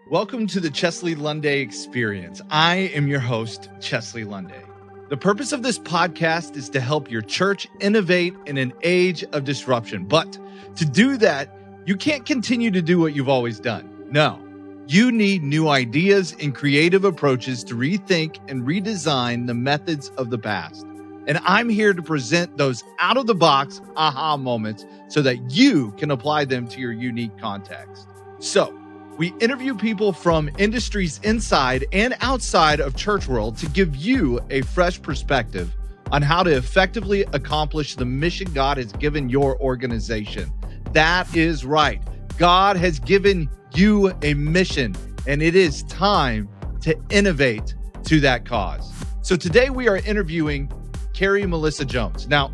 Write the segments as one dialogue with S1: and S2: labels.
S1: Welcome to the Chesley Lunday Experience. I am your host, Chesley Lunday. The purpose of this podcast is to help your church innovate in an age of disruption. But to do that, you can't continue to do what you've always done. No, you need new ideas and creative approaches to rethink and redesign the methods of the past. And I'm here to present those out-of-the-box aha moments so that you can apply them to your unique context. So, we interview people from industries inside and outside of church world to give you a fresh perspective on how to effectively accomplish the mission God has given your organization. That is right. God has given you a mission, and it is time to innovate to that cause. So today we are interviewing Carrie Melissa Jones. Now,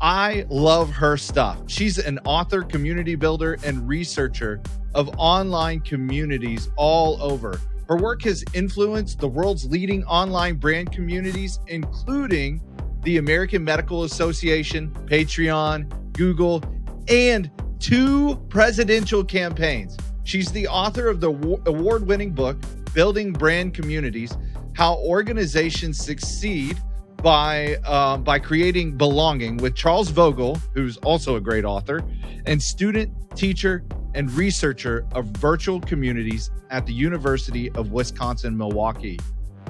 S1: I love her stuff. She's an author, community builder, and researcher of online communities all over. Her work has influenced the world's leading online brand communities, including the American Medical Association, Patreon, Google, and 2 presidential campaigns. She's the author of the award-winning book, Building Brand Communities: How Organizations Succeed by creating belonging, with Charles Vogel, who's also a great author, and student, teacher, and researcher of virtual communities at the University of Wisconsin-Milwaukee.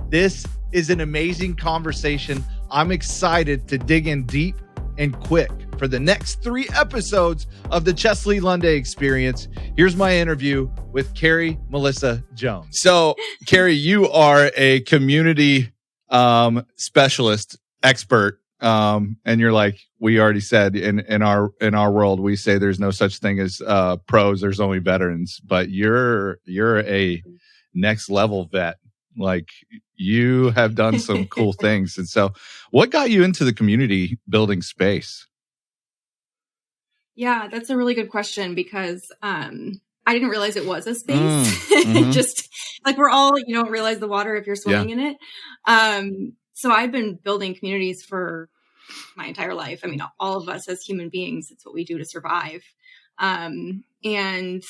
S1: This is an amazing conversation. I'm excited to dig in deep and quick for the next 3 episodes of the Chesley Lunday Experience. Here's my interview with Carrie Melissa Jones. So, Carrie, you are a community specialist, expert, and you're like, we already said in our world, we say there's no such thing as pros, there's only veterans, but you're a next level vet. Like, you have done some cool things. And so what got you into the community building space?
S2: Yeah, that's a really good question, because I didn't realize it was a space. Just like, we're all, you don't realize the water if you're swimming in it. So I've been building communities for my entire life. I mean, all of us as human beings, it's what we do to survive. And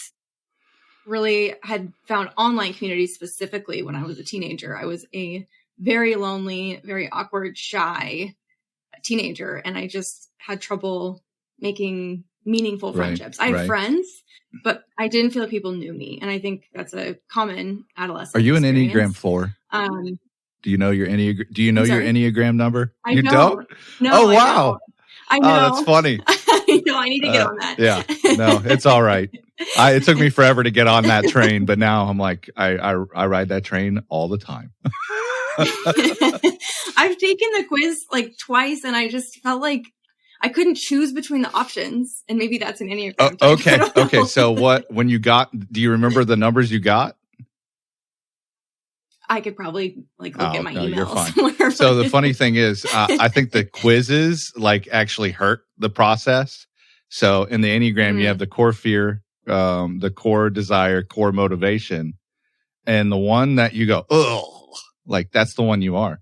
S2: really had found online communities specifically when I was a teenager. I was a very lonely, very awkward, shy teenager, and I just had trouble making meaningful friendships. I had friends, but I didn't feel like people knew me. And I think that's a common adolescent
S1: Are you an
S2: experience.
S1: Enneagram 4? Do you know your Enneagram? Do you know your Enneagram number?
S2: I
S1: you don't?
S2: No.
S1: Oh, wow.
S2: I know.
S1: Oh, that's funny.
S2: I know. I need to get on that.
S1: Yeah. No, it's all right. It took me forever to get on that train, but now I'm like, I ride that train all the time.
S2: I've taken the quiz like twice, and I just felt like I couldn't choose between the options, and maybe that's an Enneagram.
S1: Okay. So do you remember the numbers you got?
S2: I could probably look at my email.
S1: You're fine. So the funny thing is, I think the quizzes actually hurt the process. So in the Enneagram, you have the core fear, the core desire, core motivation, and the one that you go, oh, that's the one you are.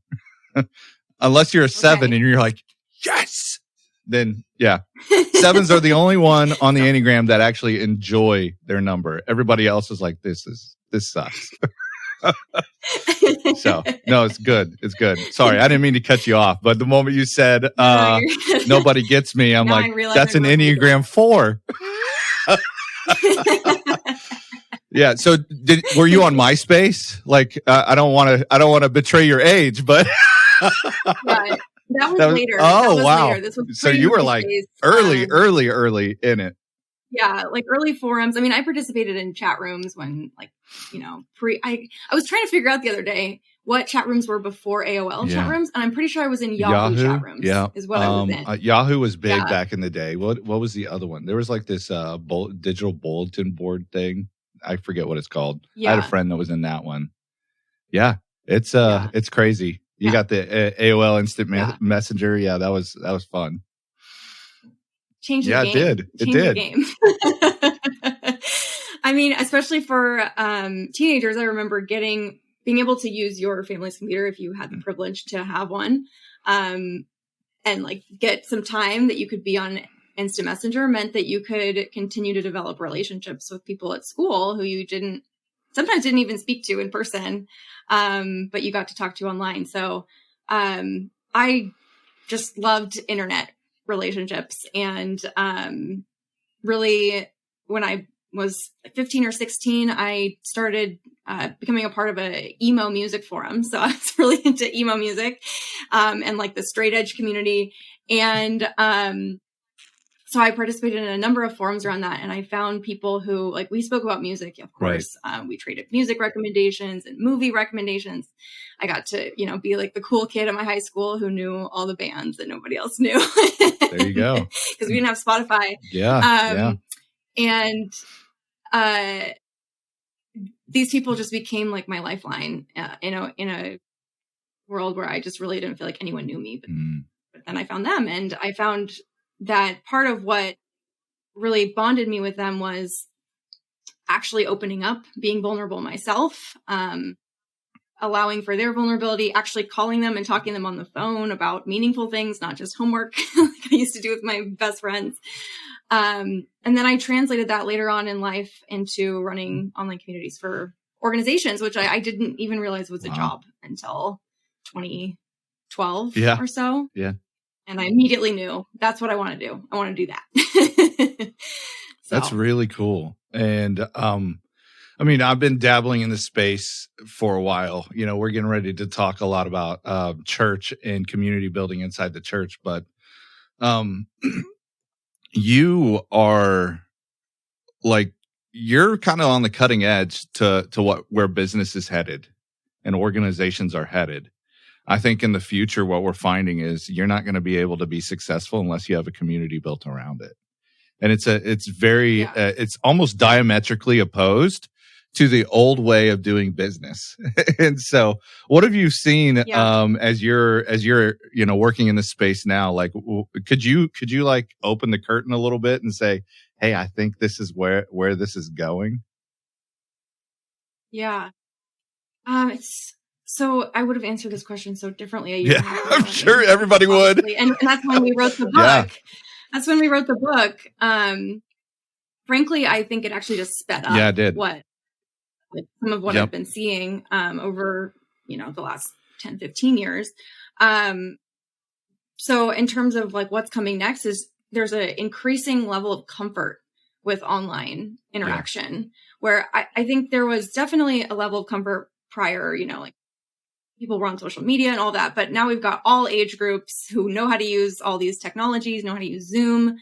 S1: Unless you're a 7 and you're like, yes, then yeah. 7s are the only one on the Enneagram that actually enjoy their number. Everybody else is like, this sucks. So no, it's good. It's good. Sorry, I didn't mean to cut you off, but the moment you said nobody gets me, I'm like, that's an Enneagram 4. Yeah. So were you on MySpace? I don't want to betray your age, but
S2: right. That was later.
S1: Oh, wow.
S2: Later. This was
S1: so you were like early in it.
S2: Yeah, early forums. I mean, I participated in chat rooms when, I was trying to figure out the other day what chat rooms were before AOL chat rooms, and I'm pretty sure I was in Yahoo chat rooms. Yeah, is what I was in.
S1: Yahoo was big back in the day. What was the other one? There was this digital bulletin board thing. I forget what it's called. Yeah. I had a friend that was in that one. Yeah, it's crazy. You got the AOL Instant Messenger. Yeah, that was fun.
S2: Changed the game.
S1: It did.
S2: The game. I mean, especially for teenagers, I remember being able to use your family's computer if you had the privilege to have one, and get some time that you could be on Instant Messenger meant that you could continue to develop relationships with people at school who you didn't sometimes didn't even speak to in person, but you got to talk to online. So I just loved internet relationships. And really, when I was 15 or 16, I started becoming a part of a emo music forum. So I was really into emo music and like the straight edge community. And so I participated in a number of forums around that. And I found people who, like, we spoke about music, of course. Right. We traded music recommendations and movie recommendations. I got to, be like the cool kid at my high school who knew all the bands that nobody else knew.
S1: There you go.
S2: Because we didn't have Spotify.
S1: Yeah.
S2: And these people just became like my lifeline, in a world where I just really didn't feel like anyone knew me. But then I found them, and I found that part of what really bonded me with them was actually opening up, being vulnerable myself, allowing for their vulnerability, actually calling them and talking to them on the phone about meaningful things, not just homework like I used to do with my best friends. And then I translated that later on in life into running online communities for organizations, which I didn't even realize was a job until 2012 or so.
S1: Yeah.
S2: And I immediately knew that's what I want to do. I want to do that.
S1: That's really cool. And, I've been dabbling in this space for a while. We're getting ready to talk a lot about church and community building inside the church, but you are like, you're kind of on the cutting edge to where business is headed and organizations are headed. I think in the future, what we're finding is you're not going to be able to be successful unless you have a community built around it. And it's almost diametrically opposed to the old way of doing business. And so what have you seen, as you're, working in this space now? Like, could you like open the curtain a little bit and say, hey, I think this is where this is going?
S2: Yeah. So I would have answered this question so differently.
S1: I'm sure everybody would.
S2: And that's when we wrote the book. Yeah. That's when we wrote the book. Frankly, I think it actually just sped up.
S1: Yeah, it did.
S2: Some of what I've been seeing over, the last 10, 15 years. So in terms of like what's coming next is there's an increasing level of comfort with online interaction where I think there was definitely a level of comfort prior, like people were on social media and all that, but now we've got all age groups who know how to use all these technologies, know how to use Zoom.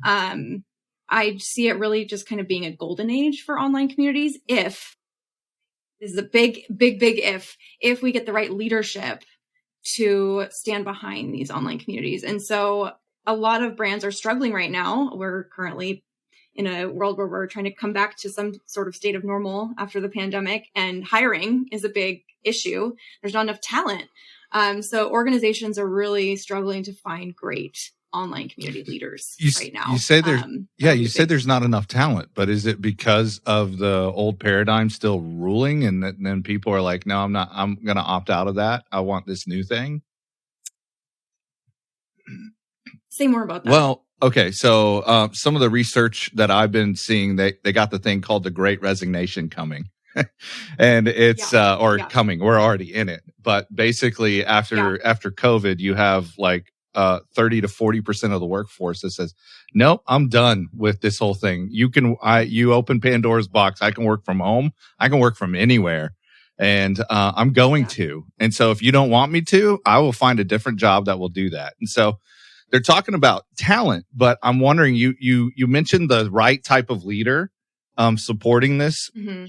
S2: I see it really just kind of being a golden age for online communities. This is a big if we get the right leadership to stand behind these online communities. And so a lot of brands are struggling right now. We're currently in a world where we're trying to come back to some sort of state of normal after the pandemic, and hiring is a big issue. There's not enough talent. So organizations are really struggling to find great online community leaders right now.
S1: You say there's not enough talent, but is it because of the old paradigm still ruling, and then people are like, no, I'm going to opt out of that. I want this new thing.
S2: Say more about that.
S1: Well, okay. So some of the research that I've been seeing, they got the thing called the Great Resignation coming. And it's coming. We're already in it. But basically after COVID, you have like 30 to 40% of the workforce that says, nope, I'm done with this whole thing. You open Pandora's box. I can work from home. I can work from anywhere. And I'm going to. And so if you don't want me to, I will find a different job that will do that. And so they're talking about talent, but I'm wondering, you mentioned the right type of leader supporting this. Mm-hmm.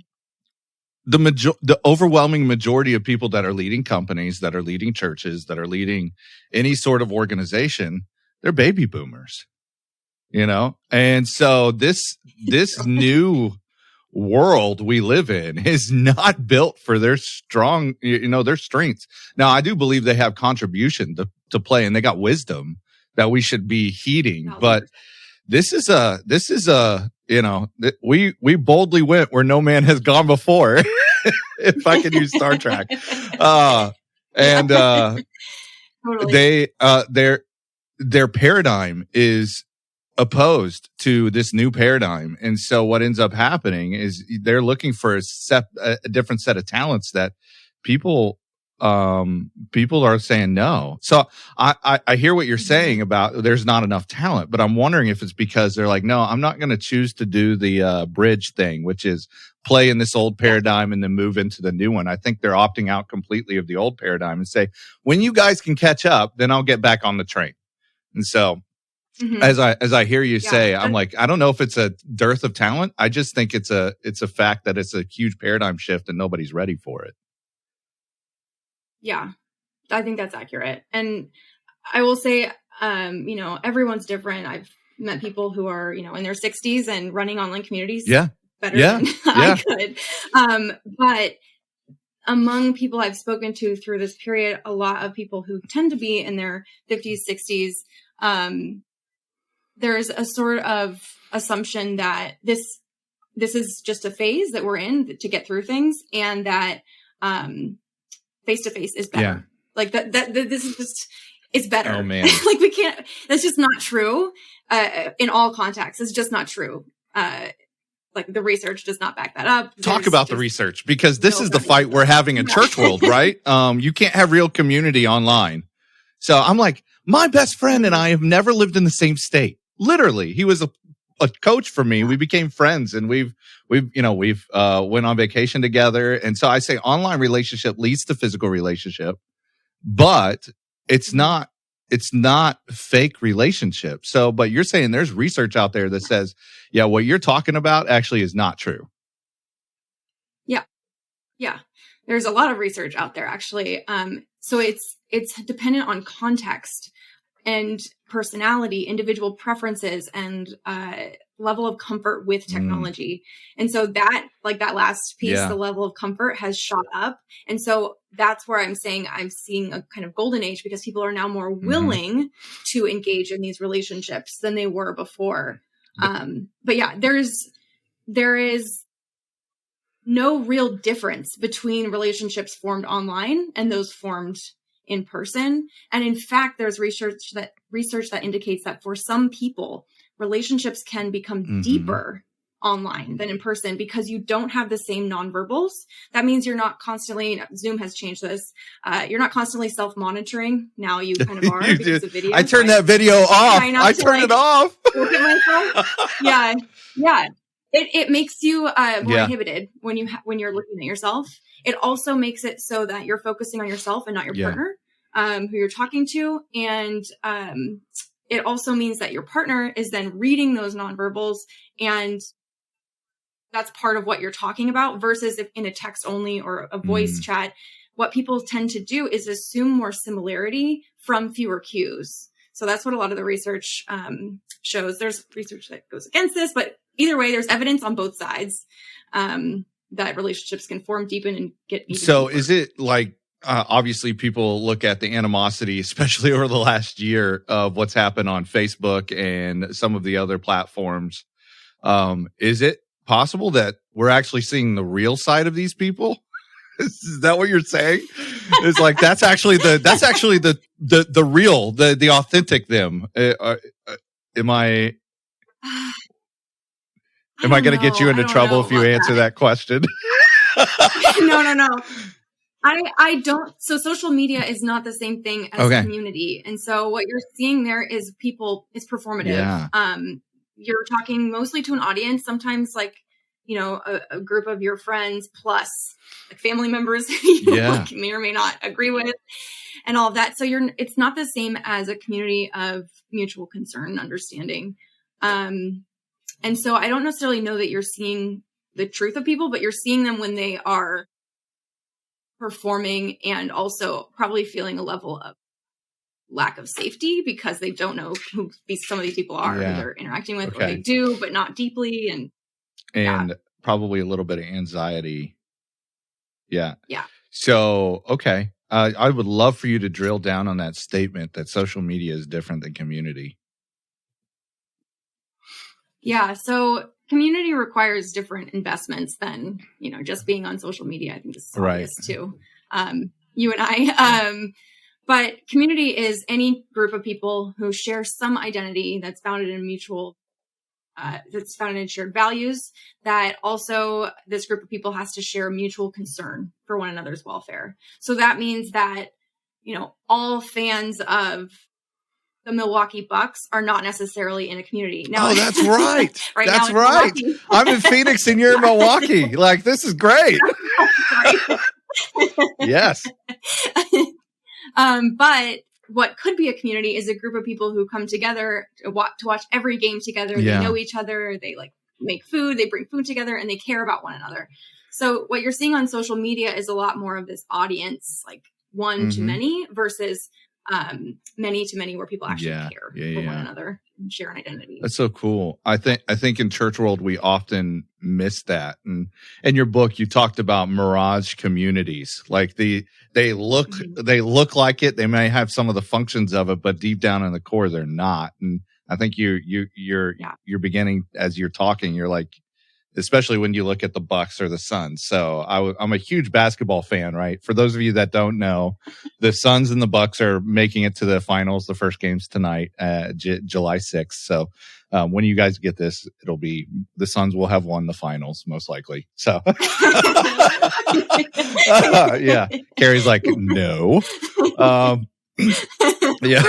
S1: The overwhelming majority of people that are leading companies, that are leading churches, that are leading any sort of organization, they're baby boomers, And so this new world we live in is not built for their their strengths. Now, I do believe they have contribution to play, and they got wisdom that we should be heeding. But this is we boldly went where no man has gone before. If I could use Star Trek, totally. Their paradigm is opposed to this new paradigm. And so what ends up happening is they're looking for a different set of talents that people are saying no. So I hear what you're saying about there's not enough talent, but I'm wondering if it's because they're like, no, I'm not going to choose to do the bridge thing, which is play in this old paradigm and then move into the new one. I think they're opting out completely of the old paradigm and say, when you guys can catch up, then I'll get back on the train. And so as I hear you say, I'm like, I don't know if it's a dearth of talent. I just think it's a fact that it's a huge paradigm shift and nobody's ready for it.
S2: Yeah, I think that's accurate. And I will say, everyone's different. I've met people who are, in their 60s and running online communities better than I could. But among people I've spoken to through this period, a lot of people who tend to be in their 50s, 60s, there's a sort of assumption that this is just a phase that we're in to get through things, and that face-to-face is better. Yeah. Like that this is just, it's better.
S1: Oh man.
S2: Like we can't, that's just not true. In all contexts, it's just not true. Like the research does not back that up.
S1: Talk about the research, because this is the fight we're having in church world, right? You can't have real community online. So I'm like, my best friend and I have never lived in the same state. Literally, he was a coach for me. We became friends, and we've went on vacation together. And so I say online relationship leads to physical relationship, but it's not fake relationship. So, but you're saying there's research out there that says, yeah, what you're talking about actually is not true.
S2: Yeah. Yeah. There's a lot of research out there actually. So it's dependent on context and personality, individual preferences, and level of comfort with technology. And so that last piece, the level of comfort has shot up. And so that's where I'm saying I'm seeing a kind of golden age, because people are now more willing to engage in these relationships than they were before. But yeah, there is no real difference between relationships formed online and those formed in person. And in fact, there's research that indicates that for some people, relationships can become deeper online than in person, because you don't have the same nonverbals. That means you're not constantly, Zoom has changed this, you're not constantly self-monitoring. Now you kind of are because of video.
S1: I turned that video off. I turned it off.
S2: Look at myself. Yeah. It makes you more inhibited when you're looking at yourself. It also makes it so that you're focusing on yourself and not your partner, who you're talking to. And it also means that your partner is then reading those nonverbals, and that's part of what you're talking about, versus if in a text only or a voice chat, what people tend to do is assume more similarity from fewer cues. So that's what a lot of the research shows. There's research that goes against this, but either way, there's evidence on both sides that relationships can form, deepen, and get even
S1: So
S2: deeper.
S1: Is it like, obviously people look at the animosity, especially over the last year, of what's happened on Facebook and some of the other platforms. Is it possible that we're actually seeing the real side of these people? Is that what you're saying? It's like, that's actually the real, the authentic them. Am I going to get you into trouble if you answer that question?
S2: No. I don't. So social media is not the same thing as community. And so what you're seeing there is it's performative. Yeah. You're talking mostly to an audience, sometimes like, a group of your friends plus like family members you like, may or may not agree with, and all of that. So it's not the same as a community of mutual concern and understanding. And so I don't necessarily know that you're seeing the truth of people, but you're seeing them when they are performing and also probably feeling a level of lack of safety because they don't know who some of these people are, who they're interacting with, or they do, but not deeply. And
S1: probably a little bit of anxiety. Yeah.
S2: Yeah.
S1: So, okay. I would love for you to drill down on that statement that social media is different than community.
S2: Yeah. So community requires different investments than, just being on social media. I think this is obvious too. You and I, But community is any group of people who share some identity that's founded in that's founded in shared values, that also this group of people has to share mutual concern for one another's welfare. So that means that, all fans of the Milwaukee Bucks are not necessarily in a community. Now,
S1: that's right. That's
S2: now
S1: right. I'm in Phoenix and you're in Milwaukee. Like, this is great. Yes.
S2: But what could be a community is a group of people who come together to watch every game together.
S1: Yeah.
S2: They know each other. They make food. They bring food together, and they care about one another. So what you're seeing on social media is a lot more of this audience, like one to many versus many to many, where people actually care for one another and share an identity.
S1: That's so cool. I think in church world we often miss that. And in your book you talked about Mirage communities. Like they look like it. They may have some of the functions of it, but deep down in the core they're not. And I think you're beginning, as you're talking, you're like, especially when you look at the Bucks or the Suns. So I'm a huge basketball fan, right? For those of you that don't know, the Suns and the Bucks are making it to the finals. The first game's tonight, July 6th. So when you guys get this, it'll be the Suns will have won the finals, most likely. So yeah, Carrie's like, no. Yeah,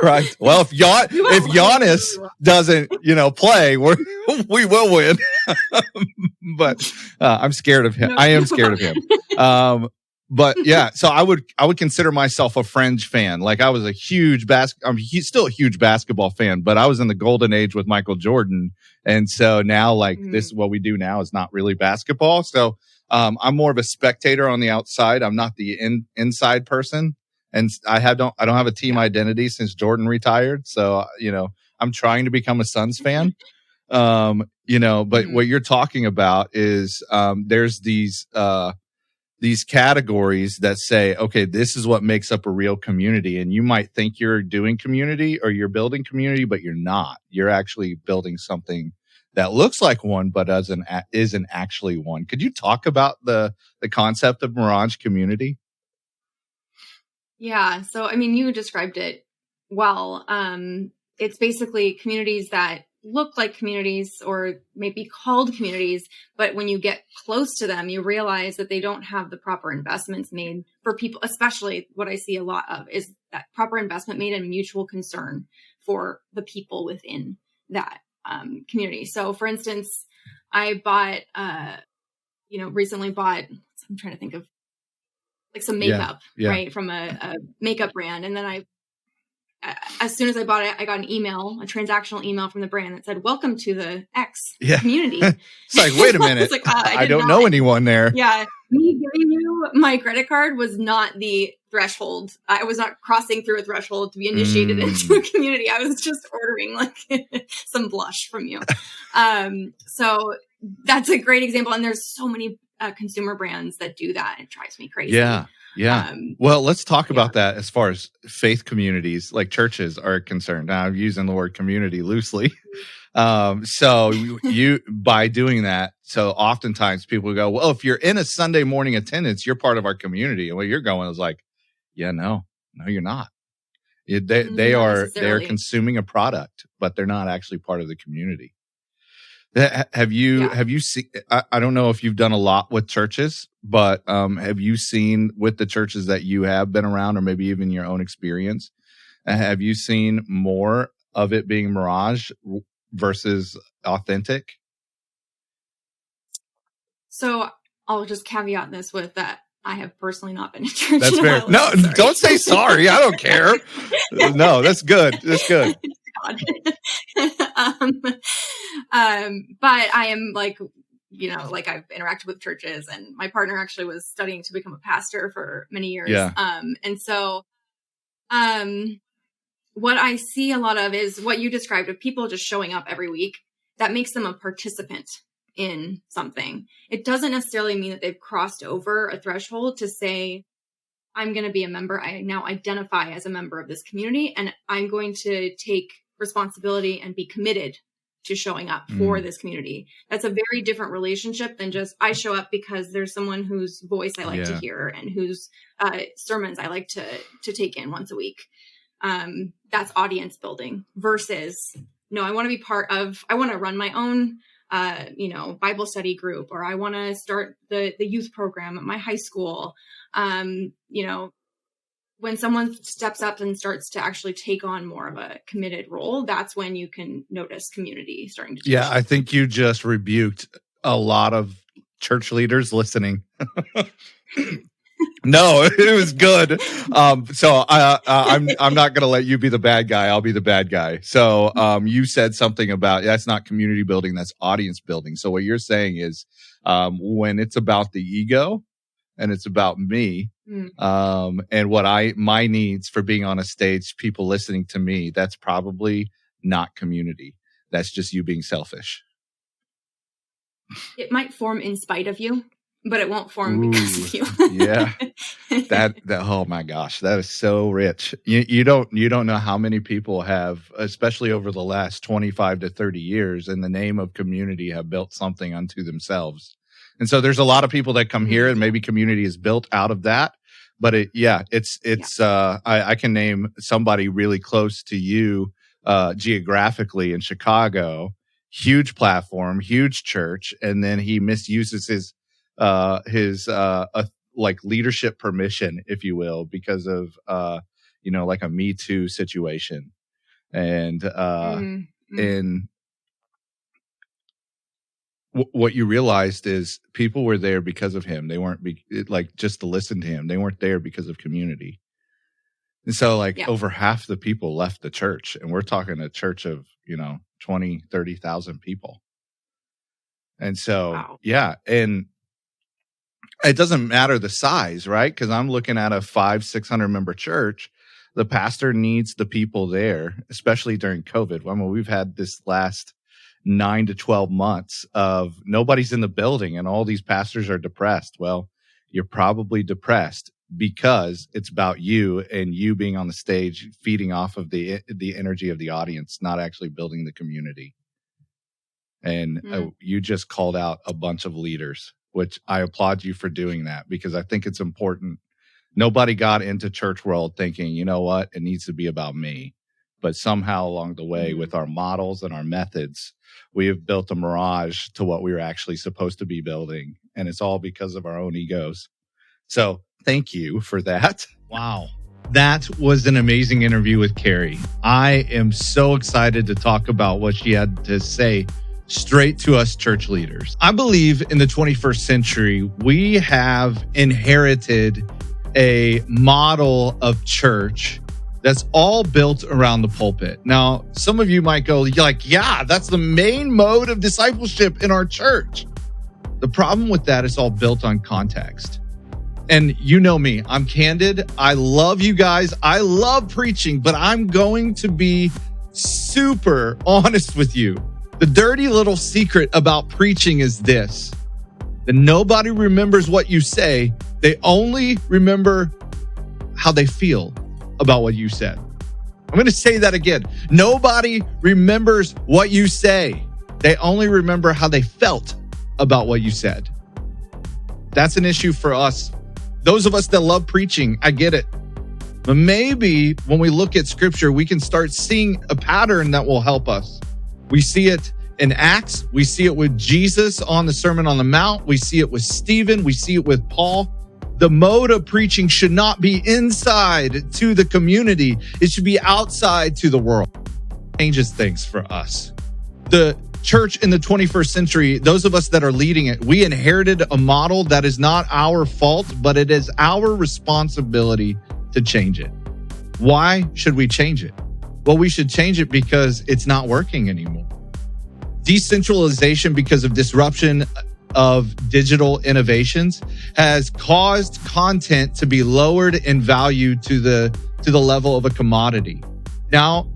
S1: right. Well, if Giannis doesn't, play, we will win. But I'm scared of him. I am scared of him. But yeah, so I would consider myself a fringe fan. Like I was a huge he's still a huge basketball fan, but I was in the golden age with Michael Jordan, and so now this what we do now is not really basketball. So I'm more of a spectator on the outside. I'm not the inside person. And I don't have a team identity since Jordan retired. So, I'm trying to become a Suns fan. But what you're talking about is, there's these categories that say, okay, this is what makes up a real community. And you might think you're doing community or you're building community, but you're not. You're actually building something that looks like one, but isn't actually one. Could you talk about the concept of Mirage community?
S2: Yeah. So, you described it well. It's basically communities that look like communities or may be called communities, but when you get close to them, you realize that they don't have the proper investments made for people. Especially what I see a lot of is that proper investment made in mutual concern for the people within that community. So for instance, I recently bought, I'm trying to think of, like some makeup, right, from a makeup brand. And then as soon as I bought it, I got a transactional email from the brand that said, "Welcome to the X community."
S1: It's like, wait a minute. It's like, I don't know anyone there.
S2: Yeah. Me giving you my credit card was not the threshold. I was not crossing through a threshold to be initiated into a community. I was just ordering some blush from you. So that's a great example. And there's so many consumer brands that do that. It drives me crazy.
S1: Yeah. Well, let's talk about that as far as faith communities, like churches, are concerned. Now, I'm using the word community loosely. So you by doing that, so oftentimes people go, well, if you're in a Sunday morning attendance, you're part of our community. And what you're going is like, yeah, no, you're not. They are consuming a product, but they're not actually part of the community. Have you seen, I don't know if you've done a lot with churches, but have you seen with the churches that you have been around, or maybe even your own experience, have you seen more of it being Mirage versus authentic?
S2: So I'll just caveat this with that I have personally not been to church.
S1: That's fair. No, don't say sorry. I don't care. No, that's good. That's good.
S2: But I am I've interacted with churches, and my partner actually was studying to become a pastor for many years.
S1: Yeah.
S2: And so, what I see a lot of is what you described of people just showing up every week. That makes them a participant in something. It doesn't necessarily mean that they've crossed over a threshold to say, I'm going to be a member. I now identify as a member of this community, and I'm going to take responsibility and be committed to showing up for this community. That's a very different relationship than just I show up because there's someone whose voice I like to hear and whose sermons I like to take in once a week. That's audience building versus, no, I want to be I want to run my own, Bible study group, or I want to start the youth program at my high school. When someone steps up and starts to actually take on more of a committed role, that's when you can notice community starting to change.
S1: Yeah, I think you just rebuked a lot of church leaders listening. No, it was good. So I'm not going to let you be the bad guy. I'll be the bad guy. So you said something about that's not community building, that's audience building. So what you're saying is when it's about the ego and it's about me and what my needs for being on a stage, people listening to me, that's probably not community. That's just you being selfish.
S2: It might form in spite of you, but it won't form because of you.
S1: Yeah. That oh my gosh, that is so rich. You don't know how many people have, especially over the last 25 to 30 years, in the name of community, have built something unto themselves. And so there's a lot of people that come here and maybe community is built out of that. But I can name somebody really close to you geographically in Chicago, huge platform, huge church, and then he misuses his leadership permission, if you will, because of like a Me Too situation, and what you realized is people were there because of him. They weren't just to listen to him. They weren't there because of community. And so over half the people left the church, and we're talking a church of 20, 30,000 people. And so and it doesn't matter the size, right? Because I'm looking at a 500-600 member church. The pastor needs the people there, especially during COVID. I mean, we've had this last 9 to 12 months of nobody's in the building and all these pastors are depressed. Well, you're probably depressed because it's about you and you being on the stage, feeding off of the energy of the audience, not actually building the community. And you just called out a bunch of leaders, which I applaud you for doing that, because I think it's important. Nobody got into church world thinking, you know what, it needs to be about me. But somehow along the way, with our models and our methods, we have built a mirage to what we were actually supposed to be building. And it's all because of our own egos. So thank you for that. Wow. That was an amazing interview with Carrie. I am so excited to talk about what she had to say straight to us church leaders. I believe in the 21st century, we have inherited a model of church that's all built around the pulpit. Now, some of you might go, that's the main mode of discipleship in our church. The problem with that is all built on context. And you know me, I'm candid. I love you guys. I love preaching, but I'm going to be super honest with you. The dirty little secret about preaching is this: that nobody remembers what you say. They only remember how they feel about what you said. I'm going to say that again. Nobody remembers what you say. They only remember how they felt about what you said. That's an issue for us. Those of us that love preaching, I get it. But maybe when we look at scripture, we can start seeing a pattern that will help us. We see it in Acts. We see it with Jesus on the Sermon on the Mount. We see it with Stephen. We see it with Paul. The mode of preaching should not be inside to the community. It should be outside to the world. It changes things for us. The church in the 21st century, those of us that are leading it, we inherited a model that is not our fault, but it is our responsibility to change it. Why should we change it? Well, we should change it because it's not working anymore. Decentralization, because of disruption of digital innovations, has caused content to be lowered in value to the level of a commodity. Now,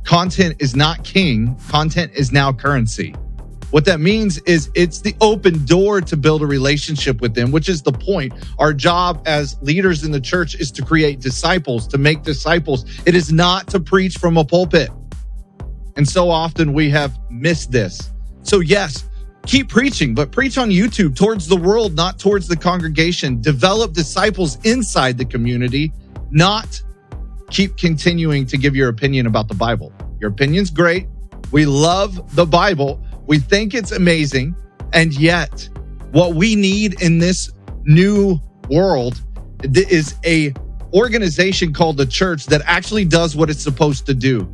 S1: content is not king. Content is now currency. What that means is it's the open door to build a relationship with them, which is the point. Our job as leaders in the church is to create disciples, to make disciples. It is not to preach from a pulpit. And so often we have missed this. So yes, keep preaching, but preach on YouTube towards the world, not towards the congregation. Develop disciples inside the community, not keep continuing to give your opinion about the Bible. Your opinion's great. We love the Bible. We think it's amazing. And yet, what we need in this new world is a organization called the church that actually does what it's supposed to do.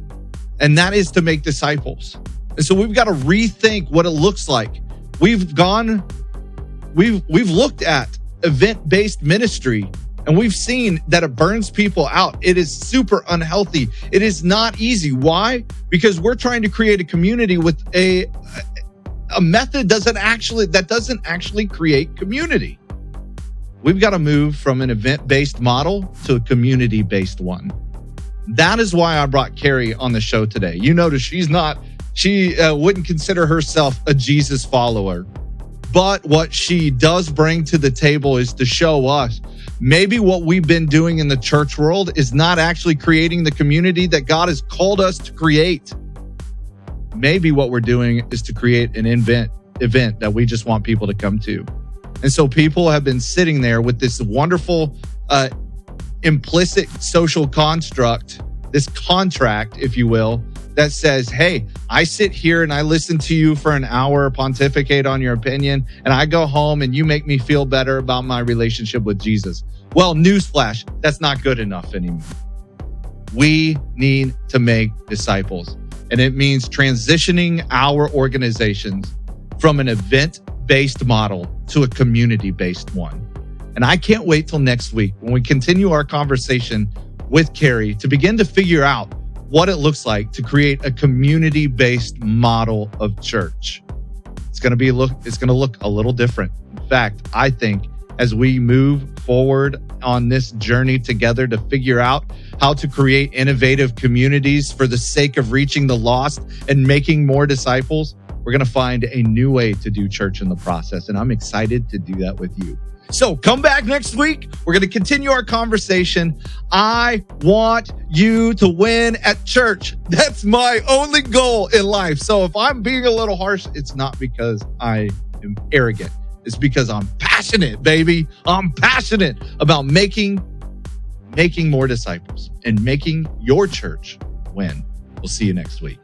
S1: And that is to make disciples. And so we've got to rethink what it looks like. We've looked at event-based ministry, and we've seen that it burns people out. It is super unhealthy. It is not easy. Why? Because we're trying to create a community with a method that doesn't actually create community. We've got to move from an event-based model to a community-based one. That is why I brought Carrie on the show today. You notice she wouldn't consider herself a Jesus follower. But what she does bring to the table is to show us maybe what we've been doing in the church world is not actually creating the community that God has called us to create. Maybe what we're doing is to create an event that we just want people to come to. And so people have been sitting there with this wonderful implicit social construct, this contract, if you will, that says, hey, I sit here and I listen to you for an hour, pontificate on your opinion, and I go home and you make me feel better about my relationship with Jesus. Well, newsflash, that's not good enough anymore. We need to make disciples. And it means transitioning our organizations from an event-based model to a community-based one. And I can't wait till next week when we continue our conversation with Carrie to begin to figure out what it looks like to create a community-based model of church. It's going to look a little different. In fact, I think as we move forward on this journey together to figure out how to create innovative communities for the sake of reaching the lost and making more disciples, we're going to find a new way to do church in the process. And I'm excited to do that with you. So come back next week. We're going to continue our conversation. I want you to win at church. That's my only goal in life. So if I'm being a little harsh, it's not because I am arrogant. It's because I'm passionate, baby. I'm passionate about making more disciples and making your church win. We'll see you next week.